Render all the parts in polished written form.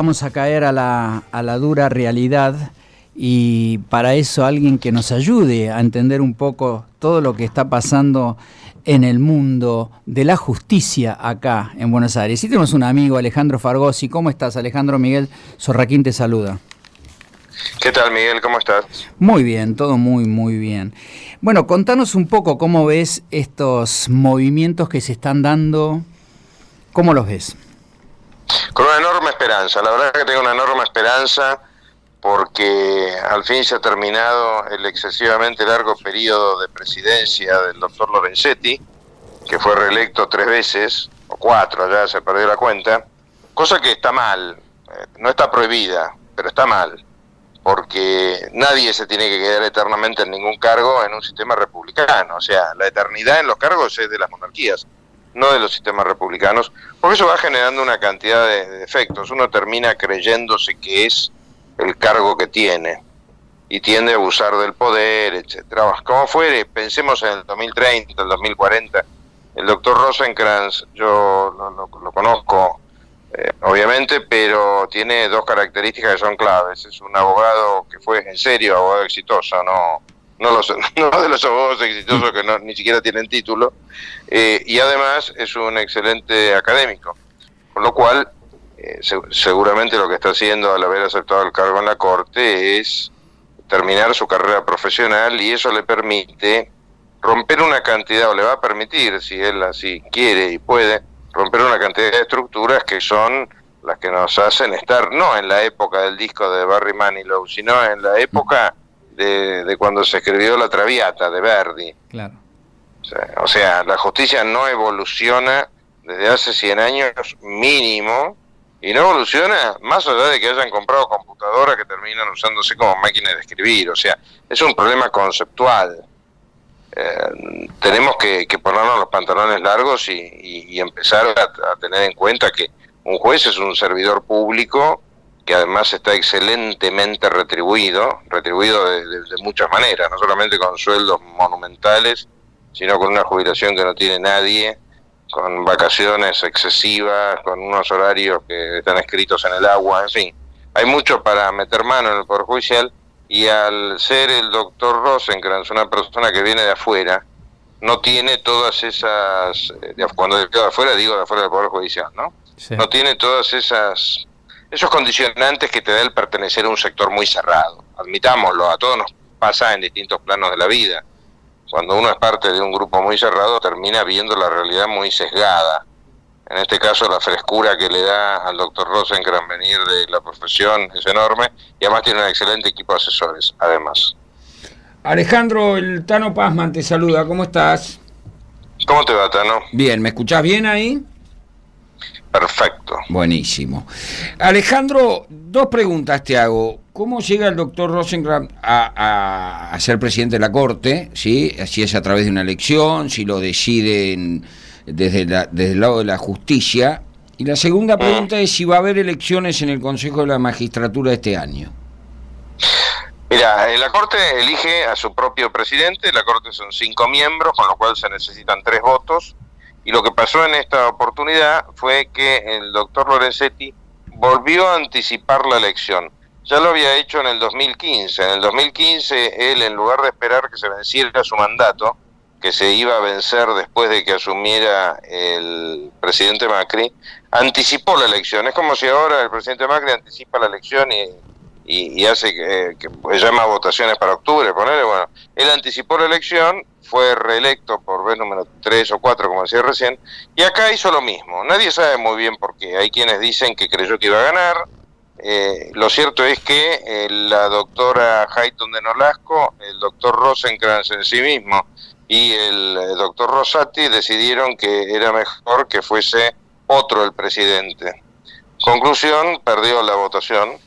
Vamos a caer a la dura realidad y para eso alguien que nos ayude a entender un poco todo lo que está pasando en el mundo de la justicia acá en Buenos Aires. Y tenemos un amigo, Alejandro Fargosi. ¿Cómo estás, Alejandro? Miguel Sorraquín te saluda. ¿Qué tal, Miguel? ¿Cómo estás? Muy bien, todo muy bien. Bueno, contanos un poco cómo ves estos movimientos que se están dando. ¿Cómo los ves? Con una enorme esperanza, la verdad que tengo una enorme esperanza porque al fin se ha terminado el excesivamente largo periodo de presidencia del doctor Lorenzetti, que fue reelecto 3 veces, o 4, ya se perdió la cuenta, cosa que está mal, no está prohibida, pero está mal, porque nadie se tiene que quedar eternamente en ningún cargo en un sistema republicano, o sea, la eternidad en los cargos es de las monarquías, no de los sistemas republicanos, porque eso va generando una cantidad de efectos. Uno termina creyéndose que es el cargo que tiene y tiende a abusar del poder, etcétera. Como fuere, pensemos en el 2030, el 2040. El doctor Rosenkrantz, yo lo conozco, obviamente, pero tiene 2 características que son claves. Es un abogado que fue en serio abogado exitoso, no de los abogados exitosos que ni siquiera tienen título, y además es un excelente académico, con lo cual seguramente lo que está haciendo al haber aceptado el cargo en la Corte es terminar su carrera profesional, y eso le permite romper una cantidad, o le va a permitir, si él así quiere y puede, romper una cantidad de estructuras que son las que nos hacen estar, no en la época del disco de Barry Manilow, sino en la época de cuando se escribió La Traviata de Verdi. Claro. O sea, la justicia no evoluciona desde hace 100 años mínimo, y no evoluciona más allá de que hayan comprado computadoras que terminan usándose como máquinas de escribir. O sea, es un problema conceptual. Tenemos que ponernos los pantalones largos y empezar a tener en cuenta que un juez es un servidor público que además está excelentemente retribuido de muchas maneras, no solamente con sueldos monumentales, sino con una jubilación que no tiene nadie, con vacaciones excesivas, con unos horarios que están escritos en el agua, en fin. Hay mucho para meter mano en el Poder Judicial, y al ser el doctor Rosenkrantz una persona que viene de afuera, no tiene todas esas, cuando digo de afuera del Poder Judicial, ¿no? Sí. No tiene todas esos condicionantes que te da el pertenecer a un sector muy cerrado. Admitámoslo, a todos nos pasa en distintos planos de la vida. Cuando uno es parte de un grupo muy cerrado, termina viendo la realidad muy sesgada. En este caso, la frescura que le da al doctor Rosenkrantz venir de la profesión es enorme, y además tiene un excelente equipo de asesores, además. Alejandro, el Tano Pazman te saluda, ¿cómo estás? ¿Cómo te va, Tano? Bien, ¿me escuchás bien ahí? Perfecto. Buenísimo. Alejandro, 2 preguntas te hago. ¿Cómo llega el doctor Rosenkrantz a ser presidente de la Corte? ¿Sí? Si es a través de una elección, si lo deciden desde el lado de la justicia. Y la segunda pregunta es si va a haber elecciones en el Consejo de la Magistratura este año. Mira, la Corte elige a su propio presidente. La Corte son 5 miembros, con lo cual se necesitan 3 votos. Y lo que pasó en esta oportunidad fue que el doctor Lorenzetti volvió a anticipar la elección. Ya lo había hecho en el 2015. En el 2015, él, en lugar de esperar que se venciera su mandato, que se iba a vencer después de que asumiera el presidente Macri, anticipó la elección. Es como si ahora el presidente Macri anticipa la elección y hace que llama votaciones para octubre, ponele. Bueno, él anticipó la elección, fue reelecto por vez número 3 o 4, como decía recién, y acá hizo lo mismo. Nadie sabe muy bien por qué. Hay quienes dicen que creyó que iba a ganar. Lo cierto es que la doctora Hayton de Nolasco, el doctor Rosenkrantz en sí mismo y el doctor Rosati decidieron que era mejor que fuese otro el presidente. Conclusión, perdió la votación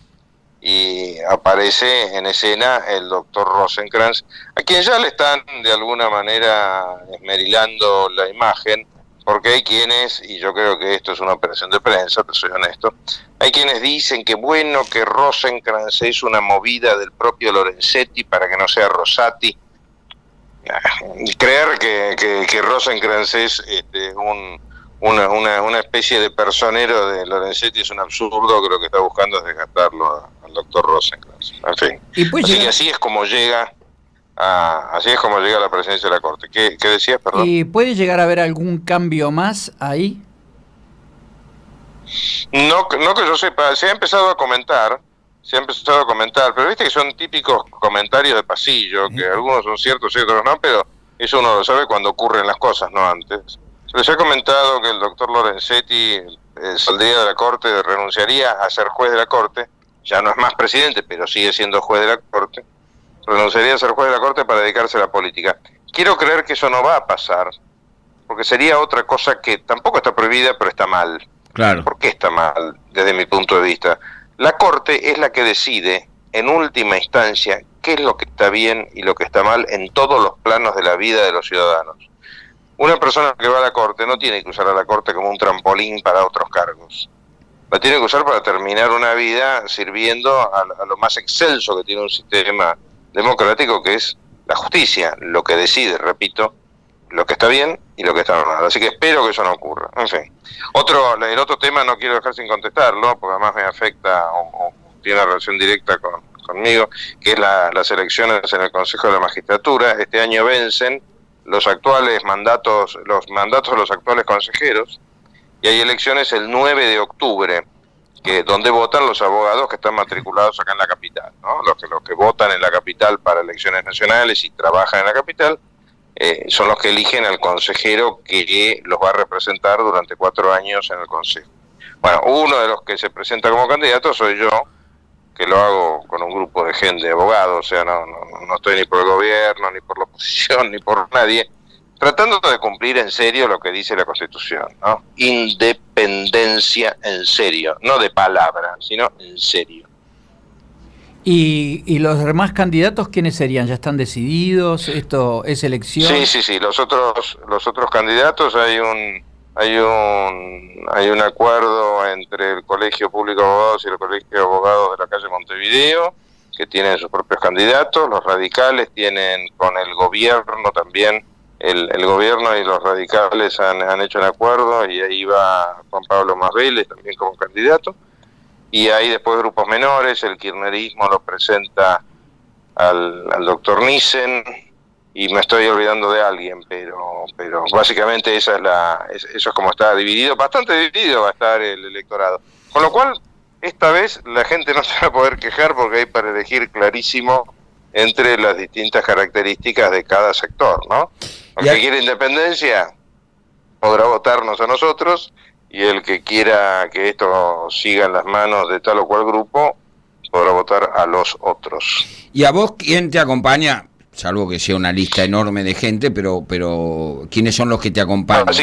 y aparece en escena el doctor Rosenkrantz, a quien ya le están de alguna manera esmerilando la imagen, porque hay quienes, y yo creo que esto es una operación de prensa, te soy honesto, hay quienes dicen que bueno, que Rosenkrantz es una movida del propio Lorenzetti para que no sea Rosati. Creer que Rosenkrantz es una especie de personero de Lorenzetti es un absurdo, que lo que está buscando es desgastarlo al doctor Rosenkrantz. En fin. Así que así es como llega a la presidencia de la Corte. ¿Qué decías, perdón? ¿Y puede llegar a haber algún cambio más ahí? No que yo sepa, se ha empezado a comentar, pero viste que son típicos comentarios de pasillo, que algunos son ciertos y otros no, pero eso uno lo sabe cuando ocurren las cosas, no antes. Se les ha comentado que el doctor Lorenzetti saldría de la Corte, renunciaría a ser juez de la Corte, ya no es más presidente, pero sigue siendo juez de la Corte, renunciaría a ser juez de la Corte para dedicarse a la política. Quiero creer que eso no va a pasar, porque sería otra cosa que tampoco está prohibida, pero está mal. Claro. ¿Por qué está mal, desde mi punto de vista? La Corte es la que decide, en última instancia, qué es lo que está bien y lo que está mal en todos los planos de la vida de los ciudadanos. Una persona que va a la Corte no tiene que usar a la Corte como un trampolín para otros cargos. La tiene que usar para terminar una vida sirviendo a lo más excelso que tiene un sistema democrático, que es la justicia, lo que decide, repito, lo que está bien y lo que está mal. Así que espero que eso no ocurra. En fin. El otro tema no quiero dejar sin contestarlo, porque además me afecta o tiene una relación directa conmigo, que es las elecciones en el Consejo de la Magistratura. Este año vencen los mandatos de los actuales consejeros, y hay elecciones el 9 de octubre, donde votan los abogados que están matriculados acá en la capital, ¿no? Los que votan en la capital para elecciones nacionales y trabajan en la capital, son los que eligen al consejero que los va a representar durante 4 años en el Consejo. Bueno, uno de los que se presenta como candidato soy yo, que lo hago con un grupo de gente, de abogados, o sea, no estoy ni por el gobierno, ni por la oposición, ni por nadie, tratando de cumplir en serio lo que dice la Constitución, ¿no? Independencia en serio, no de palabra, sino en serio. ¿Y los demás candidatos quiénes serían? ¿Ya están decididos? ¿Esto es elección? Sí. Los otros candidatos hay un acuerdo entre el Colegio Público de Abogados y el Colegio de Abogados de la calle Montevideo, que tienen sus propios candidatos. Los radicales tienen con el gobierno también, el gobierno y los radicales han hecho un acuerdo, y ahí va Juan Pablo Masvélez también como candidato. Y hay después grupos menores, el kirchnerismo lo presenta al doctor Nissen, y me estoy olvidando de alguien, pero básicamente eso es como está dividido, bastante dividido va a estar el electorado. Con lo cual, esta vez la gente no se va a poder quejar, porque hay para elegir clarísimo entre las distintas características de cada sector, ¿no? El que quiere independencia podrá votarnos a nosotros, y el que quiera que esto siga en las manos de tal o cual grupo podrá votar a los otros. ¿Y a vos quién te acompaña? Salvo que sea una lista enorme de gente, pero ¿quiénes son los que te acompañan?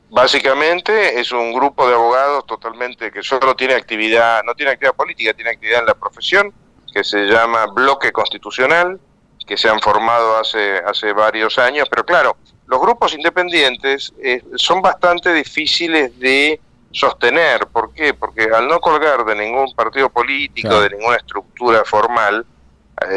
Básicamente es un grupo de abogados totalmente que solo tiene actividad, no tiene actividad política, tiene actividad en la profesión, que se llama Bloque Constitucional, que se han formado hace varios años, pero claro, los grupos independientes son bastante difíciles de sostener. ¿Por qué? Porque al no colgar de ningún partido político, claro, de ninguna estructura formal,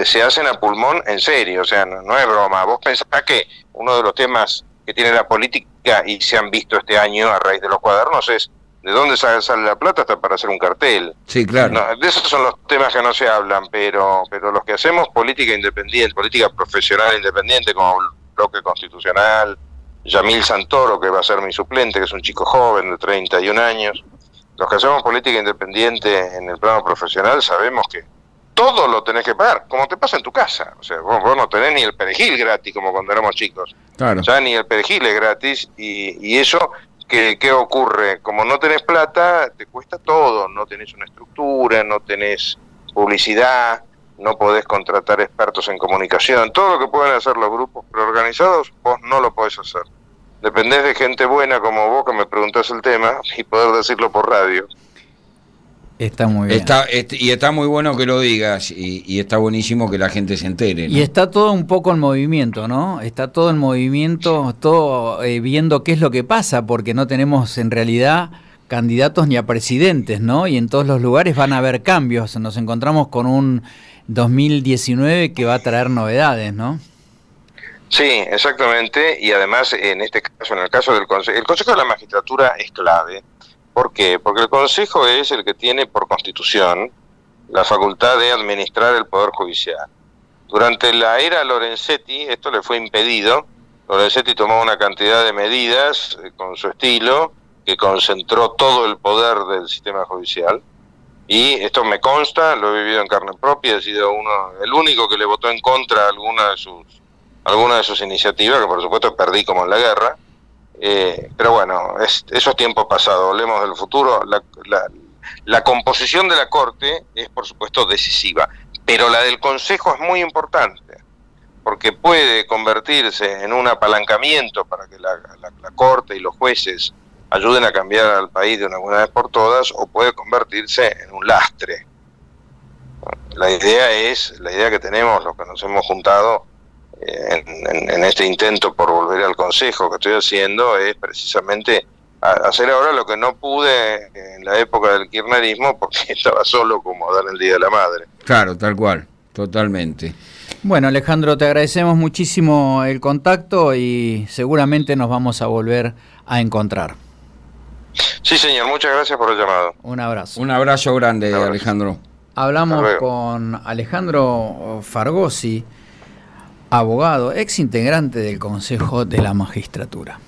se hacen a pulmón en serio, o sea, no es broma. Vos pensás que uno de los temas que tiene la política, y se han visto este año a raíz de los cuadernos, es de dónde sale la plata hasta para hacer un cartel. Sí, claro. No, de esos son los temas que no se hablan, pero los que hacemos política independiente, política profesional independiente, como Bloque Constitucional, Yamil Santoro, que va a ser mi suplente, que es un chico joven de 31 años, los que hacemos política independiente en el plano profesional sabemos que todo lo tenés que pagar, como te pasa en tu casa. O sea, vos no tenés ni el perejil gratis como cuando éramos chicos. Claro. Ya ni el perejil es gratis, y eso, ¿qué ocurre? Como no tenés plata, te cuesta todo, no tenés una estructura, no tenés publicidad, no podés contratar expertos en comunicación, todo lo que pueden hacer los grupos preorganizados, vos no lo podés hacer. Dependés de gente buena como vos, que me preguntás el tema, y poder decirlo por radio. Está muy bien. Y está muy bueno que lo digas, y está buenísimo que la gente se entere, ¿no? Y está todo un poco en movimiento, ¿no? Está todo en movimiento, todo viendo qué es lo que pasa, porque no tenemos en realidad candidatos ni a presidentes, ¿no? Y en todos los lugares van a haber cambios. Nos encontramos con un 2019 que va a traer novedades, ¿no? Sí, exactamente, y además en este caso, en el caso del Consejo, el Consejo de la Magistratura es clave. ¿Por qué? Porque el Consejo es el que tiene por constitución la facultad de administrar el Poder Judicial. Durante la era Lorenzetti esto le fue impedido. Lorenzetti tomó una cantidad de medidas con su estilo que concentró todo el poder del sistema judicial. Y esto me consta, lo he vivido en carne propia, he sido el único que le votó en contra a alguna de sus iniciativas, que por supuesto perdí como en la guerra. Pero bueno, eso es tiempo pasado, hablemos del futuro. La composición de la Corte es por supuesto decisiva, pero la del Consejo es muy importante, porque puede convertirse en un apalancamiento para que la Corte y los jueces ayuden a cambiar al país de una buena vez por todas, o puede convertirse en un lastre. La idea que tenemos, los que nos hemos juntado en este intento por volver al Consejo que estoy haciendo, es precisamente hacer ahora lo que no pude en la época del kirchnerismo, porque estaba solo como dar el Día de la Madre. Claro, tal cual, totalmente. Bueno, Alejandro, te agradecemos muchísimo el contacto y seguramente nos vamos a volver a encontrar. Sí, señor, muchas gracias por el llamado. Un abrazo. Un abrazo grande, Alejandro. Hablamos con Alejandro Fargosi, abogado, ex integrante del Consejo de la Magistratura.